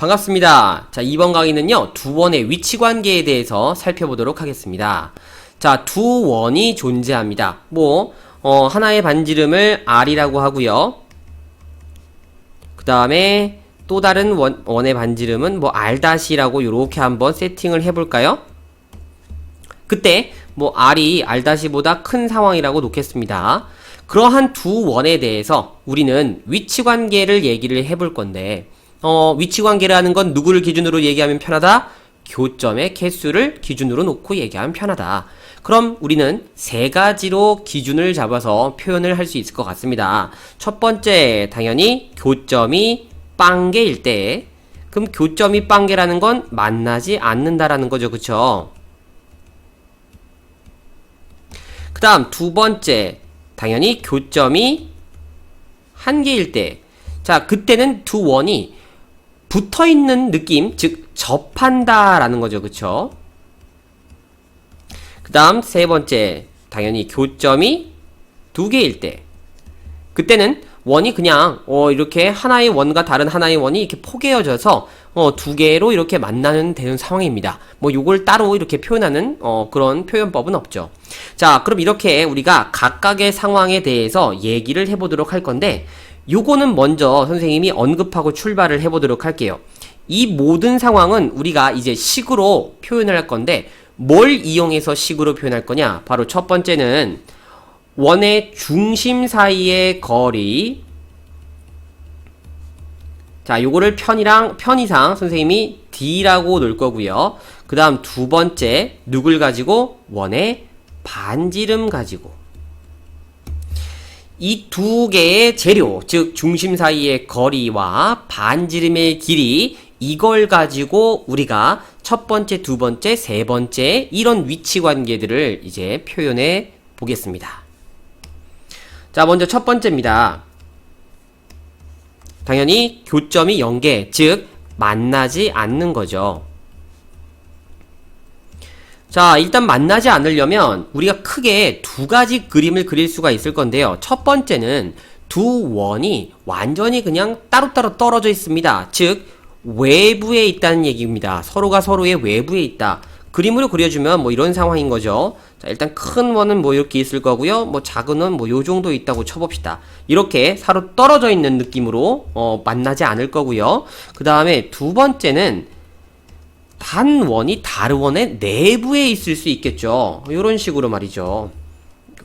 반갑습니다. 자, 이번 강의는요, 두 원의 위치 관계에 대해서 살펴보도록 하겠습니다. 자, 두 원이 존재합니다. 하나의 반지름을 R이라고 하고요. 그 다음에 또 다른 원의 반지름은 R-라고 이렇게 한번 세팅을 해볼까요? 그때 R이 R-보다 큰 상황이라고 놓겠습니다. 그러한 두 원에 대해서 우리는 위치 관계를 얘기를 해볼 건데, 위치 관계라는 건 누구를 기준으로 얘기하면 편하다? 교점의 개수를 기준으로 놓고 얘기하면 편하다. 그럼 우리는 세 가지로 기준을 잡아서 표현을 할 수 있을 것 같습니다. 첫 번째, 당연히 교점이 빵개일 때, 그럼 교점이 빵개라는 건 만나지 않는다라는 거죠. 그쵸? 그 다음 두 번째, 당연히 교점이 한 개일 때, 자, 그때는 두 원이 붙어있는 느낌, 즉 접한다라는 거죠. 그쵸? 그 다음 세 번째, 당연히 교점이 두 개일 때, 그때는 원이 그냥 이렇게 하나의 원과 다른 하나의 원이 이렇게 포개어져서 두 개로 이렇게 만나는 되는 상황입니다. 요걸 따로 이렇게 표현하는 그런 표현법은 없죠. 자, 그럼 이렇게 우리가 각각의 상황에 대해서 얘기를 해보도록 할 건데, 요거는 먼저 선생님이 언급하고 출발을 해보도록 할게요. 이 모든 상황은 우리가 이제 식으로 표현을 할 건데, 뭘 이용해서 식으로 표현할 거냐? 바로 첫 번째는 원의 중심 사이의 거리. 자, 요거를 편의상 선생님이 D라고 놓을 거고요. 그 다음 두 번째, 누굴 가지고? 원의 반지름 가지고. 이 두 개의 재료, 즉 중심 사이의 거리와 반지름의 길이, 이걸 가지고 우리가 첫 번째, 두 번째, 세 번째 이런 위치 관계들을 이제 표현해 보겠습니다. 자, 먼저 첫 번째입니다. 당연히 교점이 0개, 즉 만나지 않는 거죠. 자, 일단 만나지 않으려면 우리가 크게 두 가지 그림을 그릴 수가 있을 건데요. 첫 번째는 두 원이 완전히 그냥 따로따로 떨어져 있습니다. 즉 외부에 있다는 얘기입니다. 서로가 서로의 외부에 있다. 그림으로 그려주면 이런 상황인 거죠. 자, 일단 큰 원은 이렇게 있을 거고요. 작은 원 요 정도 있다고 쳐봅시다. 이렇게 서로 떨어져 있는 느낌으로 만나지 않을 거고요. 그 다음에 두 번째는 단 원이 다른 원의 내부에 있을 수 있겠죠. 이런 식으로 말이죠.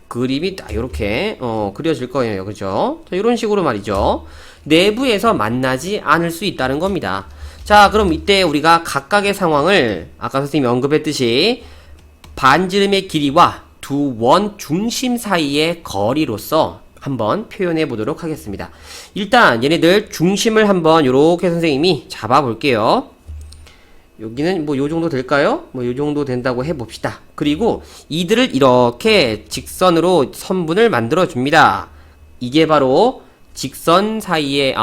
그림이 딱 이렇게 그려질 거예요. 그죠? 자, 이런 식으로 말이죠. 내부에서 만나지 않을 수 있다는 겁니다. 자, 그럼 이때 우리가 각각의 상황을 아까 선생님이 언급했듯이 반지름의 길이와 두 원 중심 사이의 거리로서 한번 표현해 보도록 하겠습니다. 일단 얘네들 중심을 한번 요렇게 선생님이 잡아 볼게요. 여기는 요 정도 될까요? 요 정도 된다고 해봅시다. 그리고 이들을 이렇게 직선으로 선분을 만들어 줍니다. 이게 바로 직선 사이의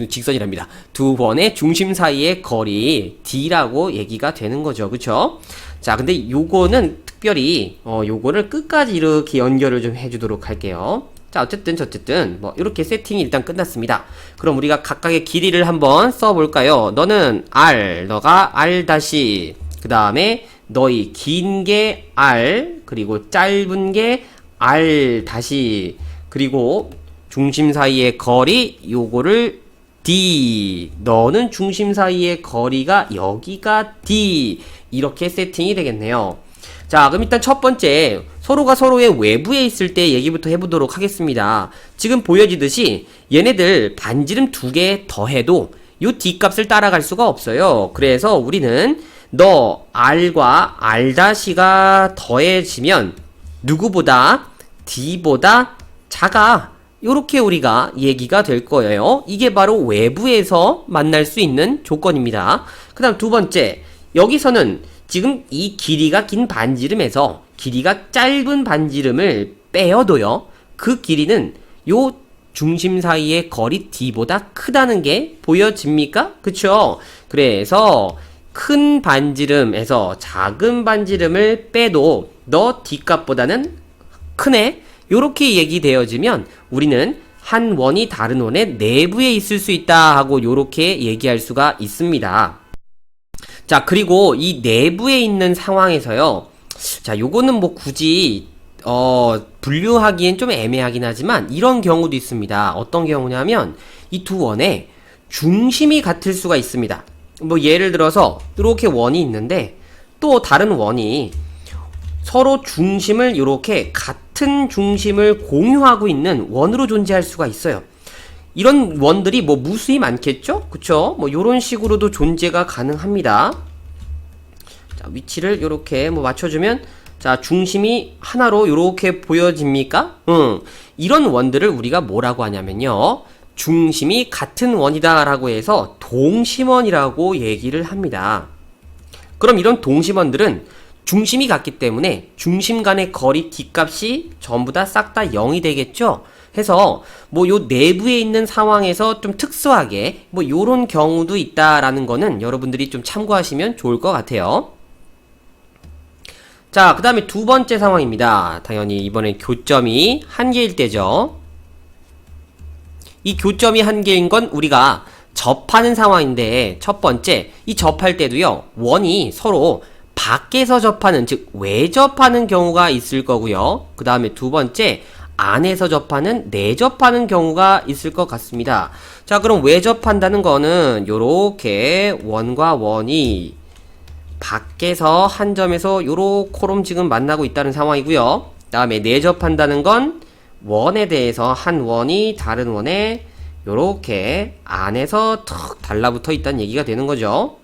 직선이랍니다. 두 원의 중심 사이의 거리 D라고 얘기가 되는 거죠. 그쵸? 자, 근데 요거는 특별히 요거를 끝까지 이렇게 연결을 좀 해주도록 할게요. 자, 어쨌든 이렇게 세팅이 일단 끝났습니다. 그럼 우리가 각각의 길이를 한번 써볼까요? 너는 R, 너가 R 다시, 그 다음에 너희 긴 게 R, 그리고 짧은 게 R 다시, 그리고 중심 사이의 거리, 요거를 D, 너는 중심 사이의 거리가 여기가 D, 이렇게 세팅이 되겠네요. 자, 그럼 일단 첫 번째, 서로가 서로의 외부에 있을 때 얘기부터 해보도록 하겠습니다. 지금 보여지듯이 얘네들 반지름 두 개 더해도 요 D값을 따라갈 수가 없어요. 그래서 우리는 너 R과 R-가 더해지면 누구보다? D보다 작아. 요렇게 우리가 얘기가 될 거예요. 이게 바로 외부에서 만날 수 있는 조건입니다. 그 다음 두 번째, 여기서는 지금 이 길이가 긴 반지름에서 길이가 짧은 반지름을 빼어도요, 그 길이는 요 중심 사이의 거리 D보다 크다는 게 보여집니까? 그쵸? 그래서 큰 반지름에서 작은 반지름을 빼도 너 D값보다는 크네? 요렇게 얘기되어지면 우리는 한 원이 다른 원의 내부에 있을 수 있다 하고 요렇게 얘기할 수가 있습니다. 자, 그리고 이 내부에 있는 상황에서요. 자, 요거는 뭐 굳이 분류하기엔 좀 애매하긴 하지만 이런 경우도 있습니다. 어떤 경우냐면 이 두 원의 중심이 같을 수가 있습니다. 뭐 예를 들어서 이렇게 원이 있는데 또 다른 원이 서로 중심을 이렇게 같은 중심을 공유하고 있는 원으로 존재할 수가 있어요. 이런 원들이 뭐 무수히 많겠죠? 그쵸? 뭐 요런 식으로도 존재가 가능합니다. 자, 위치를 이렇게 뭐 맞춰주면 자, 중심이 하나로 이렇게 보여집니까? 이런 원들을 우리가 뭐라고 하냐면요. 중심이 같은 원이다 라고 해서 동심원이라고 얘기를 합니다. 그럼 이런 동심원들은 중심이 같기 때문에 중심 간의 거리 D값이 전부 다 싹 다 0이 되겠죠? 해서 뭐 요 내부에 있는 상황에서 좀 특수하게 뭐 요런 경우도 있다라는 거는 여러분들이 좀 참고하시면 좋을 것 같아요. 자, 그 다음에 두 번째 상황입니다. 당연히 이번엔 교점이 한 개일 때죠. 이 교점이 한 개인 건 우리가 접하는 상황인데 첫 번째, 이 접할 때도요. 원이 서로 밖에서 접하는, 즉 외접하는 경우가 있을 거고요. 그 다음에 두 번째, 안에서 접하는, 내접하는 경우가 있을 것 같습니다. 자, 그럼 외접한다는 거는 요렇게 원과 원이 밖에서 한 점에서 요렇게럼 지금 만나고 있다는 상황이고요. 그 다음에 내접한다는 건 원에 대해서 한 원이 다른 원에 요렇게 안에서 턱 달라붙어 있다는 얘기가 되는 거죠.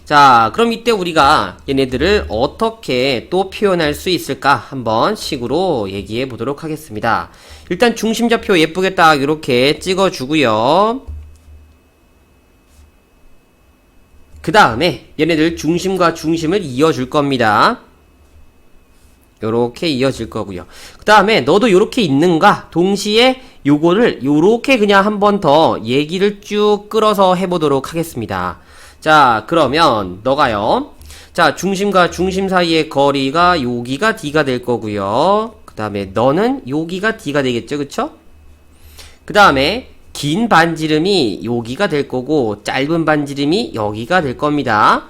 자, 그럼 이때 우리가 얘네들을 어떻게 또 표현할 수 있을까 한번 식으로 얘기해 보도록 하겠습니다. 일단 중심좌표 예쁘게 딱 이렇게 찍어 주고요. 그 다음에 얘네들 중심과 중심을 이어줄 겁니다. 요렇게 이어질 거고요. 그 다음에 너도 요렇게 있는가? 동시에 요거를 요렇게 그냥 한 번 더 얘기를 쭉 끌어서 해보도록 하겠습니다. 자, 그러면 너가요. 자, 중심과 중심 사이의 거리가 여기가 D가 될 거고요. 그 다음에 너는 여기가 D가 되겠죠, 그쵸? 그 다음에 긴 반지름이 여기가 될 거고 짧은 반지름이 여기가 될 겁니다.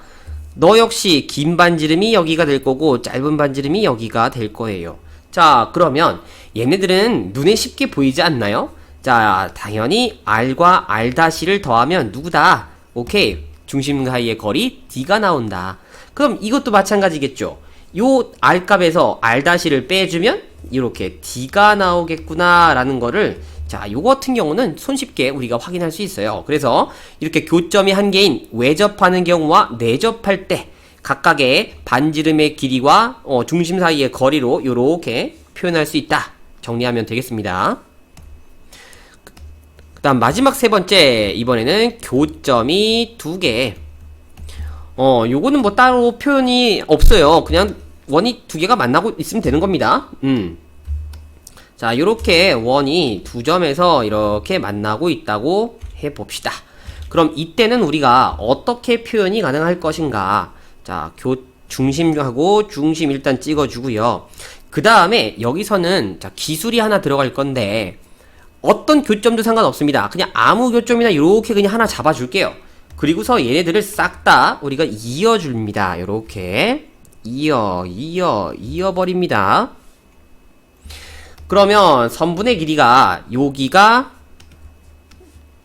너 역시 긴 반지름이 여기가 될 거고 짧은 반지름이 여기가 될 거예요. 자, 그러면 얘네들은 눈에 쉽게 보이지 않나요? 자, 당연히 R과 R''를 더하면 누구다? 오케이. 중심 사이의 거리 D가 나온다. 그럼 이것도 마찬가지겠죠. 요 R값에서 R''를 빼주면 이렇게 D가 나오겠구나 라는 거를 자, 요 같은 경우는 손쉽게 우리가 확인할 수 있어요. 그래서 이렇게 교점이 한 개인 외접하는 경우와 내접할 때 각각의 반지름의 길이와 중심 사이의 거리로 요렇게 표현할 수 있다. 정리하면 되겠습니다. 그 다음 마지막 세 번째, 이번에는 교점이 두 개. 요거는 뭐 따로 표현이 없어요. 그냥 원이 두 개가 만나고 있으면 되는 겁니다. 자, 요렇게 원이 두 점에서 이렇게 만나고 있다고 해봅시다. 그럼 이때는 우리가 어떻게 표현이 가능할 것인가? 자, 중심하고 중심 일단 찍어주고요. 그 다음에 여기서는 자, 기술이 하나 들어갈 건데 어떤 교점도 상관없습니다. 그냥 아무 교점이나 이렇게 그냥 하나 잡아줄게요. 그리고서 얘네들을 싹 다 우리가 이어줍니다. 요렇게 이어버립니다. 그러면 선분의 길이가 여기가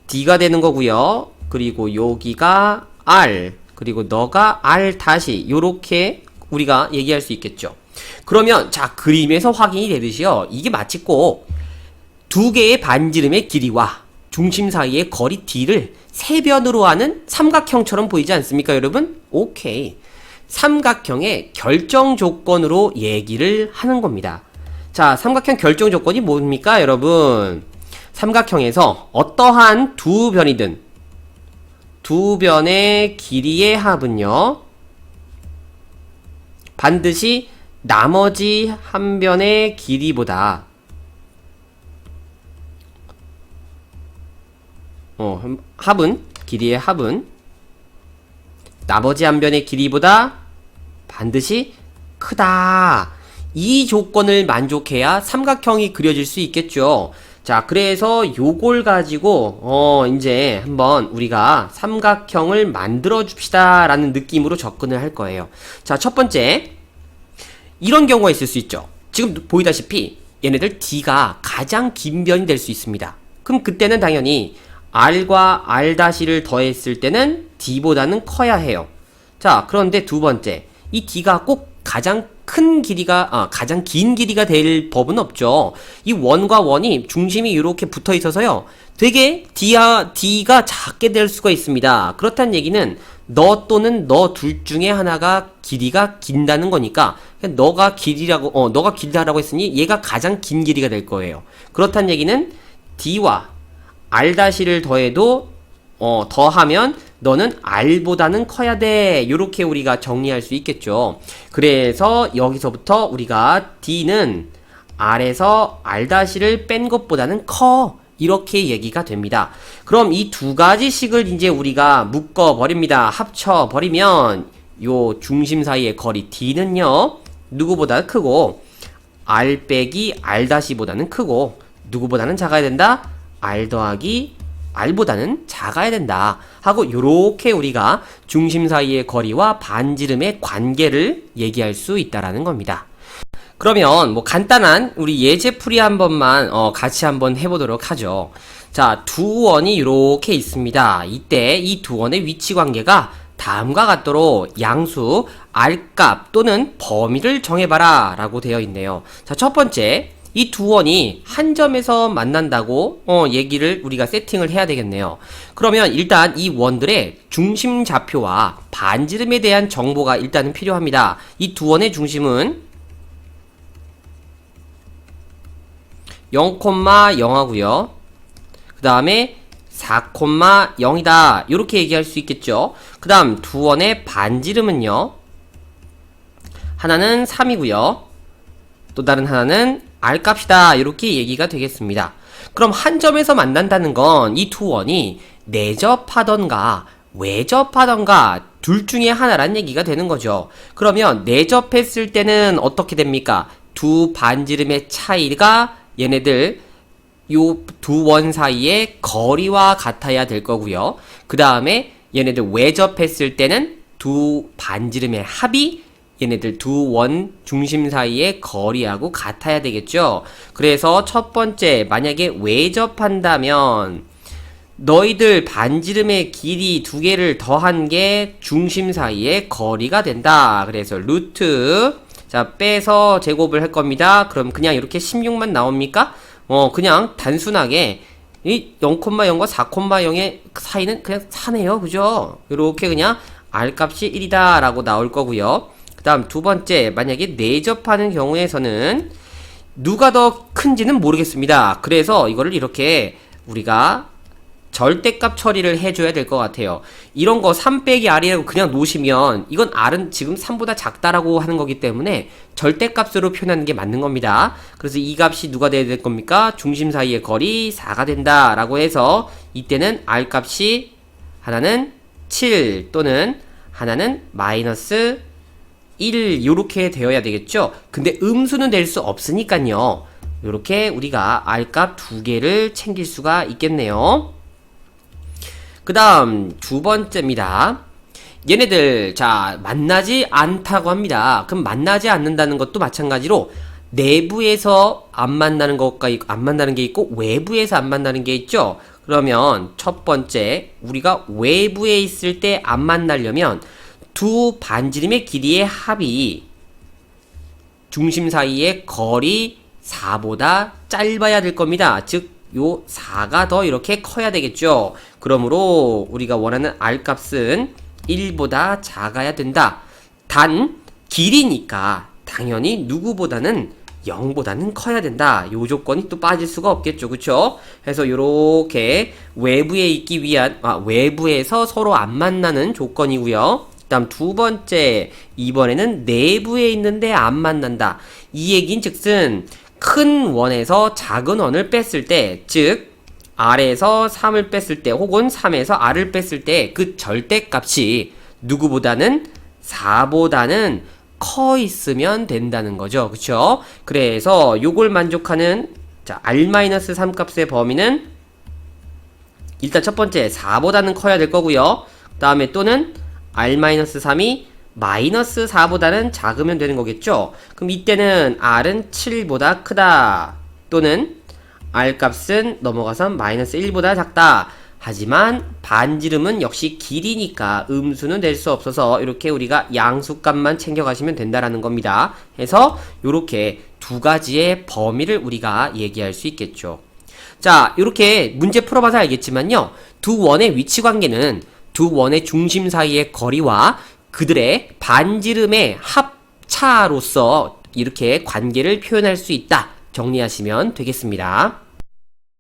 D가 되는 거고요. 그리고 여기가 R, 그리고 너가 R 다시 요렇게 우리가 얘기할 수 있겠죠. 그러면 자, 그림에서 확인이 되듯이요. 이게 마치 꼭 두 개의 반지름의 길이와 중심 사이의 거리 D를 세변으로 하는 삼각형처럼 보이지 않습니까, 여러분? 오케이. 삼각형의 결정 조건으로 얘기를 하는 겁니다. 자, 삼각형 결정 조건이 뭡니까, 여러분? 삼각형에서 어떠한 두 변이든 두 변의 길이의 합은요, 반드시 나머지 한 변의 길이보다 길이의 합은 나머지 한 변의 길이보다 반드시 크다. 이 조건을 만족해야 삼각형이 그려질 수 있겠죠. 자, 그래서 요걸 가지고 이제 한번 우리가 삼각형을 만들어 줍시다 라는 느낌으로 접근을 할 거예요. 자, 첫 번째, 이런 경우가 있을 수 있죠. 지금 보이다시피 얘네들 D가 가장 긴 변이 될 수 있습니다. 그럼 그때는 당연히 R과 R''를 더했을 때는 D보다는 커야 해요. 자, 그런데 두 번째, 이 D가 꼭 가장 가장 긴 길이가 될 법은 없죠. 이 원과 원이 중심이 이렇게 붙어 있어서요. 되게 D가 작게 될 수가 있습니다. 그렇다는 얘기는 너 또는 너 둘 중에 하나가 길이가 긴다는 거니까 너가 길다라고 했으니 얘가 가장 긴 길이가 될 거예요. 그렇다는 얘기는 D와 R''를 더해도 더하면 너는 R보다는 커야 돼. 이렇게 우리가 정리할 수 있겠죠. 그래서 여기서부터 우리가 D는 R에서 R''를 뺀 것보다는 커. 이렇게 얘기가 됩니다. 그럼 이 두 가지씩을 이제 우리가 묶어버립니다. 합쳐버리면 요 중심 사이의 거리 D는요. 누구보다 크고 R 빼기 R'보다는 크고 누구보다는 작아야 된다? R 더하기 R보다는 작아야 된다 하고 요렇게 우리가 중심 사이의 거리와 반지름의 관계를 얘기할 수 있다라는 겁니다. 그러면 뭐 간단한 우리 예제풀이 한 번만 같이 한번 해보도록 하죠. 자, 두 원이 이렇게 있습니다. 이때 이 두 원의 위치 관계가 다음과 같도록 양수 R값 또는 범위를 정해봐라 라고 되어 있네요. 자, 첫 번째, 이 두 원이 한 점에서 만난다고 얘기를 우리가 세팅을 해야 되겠네요. 그러면 일단 이 원들의 중심 좌표와 반지름에 대한 정보가 일단은 필요합니다. 이 두 원의 중심은 0,0하고요. 그 다음에 4,0이다. 이렇게 얘기할 수 있겠죠. 그 다음 두 원의 반지름은요. 하나는 3이고요. 또 다른 하나는 R값이다. 이렇게 얘기가 되겠습니다. 그럼 한 점에서 만난다는 건 이 두 원이 내접하던가 외접하던가 둘 중에 하나란 얘기가 되는 거죠. 그러면 내접했을 때는 어떻게 됩니까? 두 반지름의 차이가 얘네들 요 두 원 사이의 거리와 같아야 될 거고요. 그 다음에 얘네들 외접했을 때는 두 반지름의 합이 얘네들 두 원 중심 사이의 거리하고 같아야 되겠죠. 그래서 첫 번째, 만약에 외접한다면 너희들 반지름의 길이 두 개를 더한 게 중심 사이의 거리가 된다. 그래서 루트, 자, 빼서 제곱을 할 겁니다. 그럼 그냥 이렇게 16만 나옵니까? 그냥 단순하게 이 0,0과 4,0의 사이는 그냥 4네요. 그죠? 이렇게 그냥 R값이 1이다 라고 나올 거고요. 그 다음 두 번째, 만약에 내접하는 경우에서는 누가 더 큰지는 모르겠습니다. 그래서 이거를 이렇게 우리가 절대값 처리를 해줘야 될 것 같아요. 이런 거 3 빼기 R이라고 그냥 놓으시면 이건 R은 지금 3보다 작다라고 하는 거기 때문에 절대값으로 표현하는 게 맞는 겁니다. 그래서 이 값이 누가 돼야 될 겁니까? 중심 사이의 거리 4가 된다 라고 해서 이때는 R값이 하나는 7 또는 하나는 마이너스 1 요렇게 되어야 되겠죠. 근데 음수는 될 수 없으니까요. 요렇게 우리가 R값 두 개를 챙길 수가 있겠네요. 그 다음 두 번째입니다. 얘네들 자 만나지 않다고 합니다. 그럼 만나지 않는다는 것도 마찬가지로 내부에서 안 만나는 것과 안 만나는 게 있고 외부에서 안 만나는 게 있죠. 그러면 첫 번째, 우리가 외부에 있을 때 안 만나려면 두 반지름의 길이의 합이 중심 사이의 거리 4보다 짧아야 될 겁니다. 즉 요 4가 더 이렇게 커야 되겠죠. 그러므로 우리가 원하는 R값은 1보다 작아야 된다. 단 길이니까 당연히 누구보다는 0보다는 커야 된다. 요 조건이 또 빠질 수가 없겠죠. 그쵸? 그래서 요렇게 외부에 있기 위한 외부에서 서로 안 만나는 조건이고요. 그 다음 두 번째, 이번에는 내부에 있는데 안 만난다. 이 얘기인 즉슨 큰 원에서 작은 원을 뺐을 때, 즉 R에서 3을 뺐을 때 혹은 3에서 R을 뺐을 때 그 절대값이 누구보다는 4보다는 커 있으면 된다는 거죠. 그쵸? 그래서 요걸 만족하는 자, r-3 값의 범위는 일단 첫 번째 4보다는 커야 될 거고요. 그 다음에 또는 r-3이 마이너스 4보다는 작으면 되는 거겠죠. 그럼 이때는 r은 7보다 크다 또는 r 값은 넘어가서 마이너스 1보다 작다. 하지만 반지름은 역시 길이니까 음수는 될 수 없어서 이렇게 우리가 양수값만 챙겨가시면 된다라는 겁니다. 해서 이렇게 두 가지의 범위를 우리가 얘기할 수 있겠죠. 자, 이렇게 문제 풀어봐서 알겠지만요. 두 원의 위치 관계는 두 원의 중심 사이의 거리와 그들의 반지름의 합차로서 이렇게 관계를 표현할 수 있다. 정리하시면 되겠습니다.